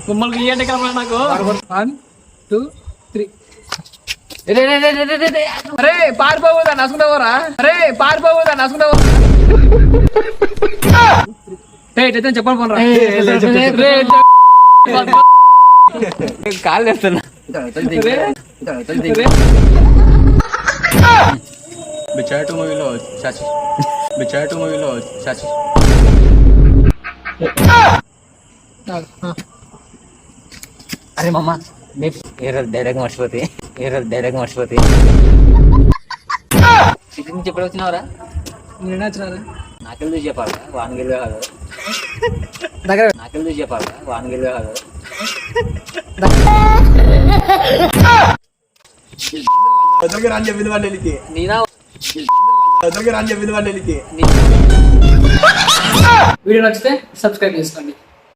బొమ్మలు గీయండి కదా నాకు. 1 2 3. అరే పారిపోదా నసుకుంటావరా? అరే పారిపోదా నసుకుంటావా? చెప్పండి పోనరా కాళ్ళు వేస్తున్నా. బిచాటు మూవీలో శశి అరే మమ్మ డైరెక్ట్ మర్చిపోతే సిటీ నుంచి ఎప్పుడు వచ్చినావరా? నేను వచ్చినారా నాకెళ్ళి చెప్పాలా వానగిరిగా కాదు దగ్గర నాకెళ్ళి చెప్పాలా వానగిరిగా కాదు నేనా వీడియో నచ్చితే సబ్స్క్రైబ్ చేసుకోండి.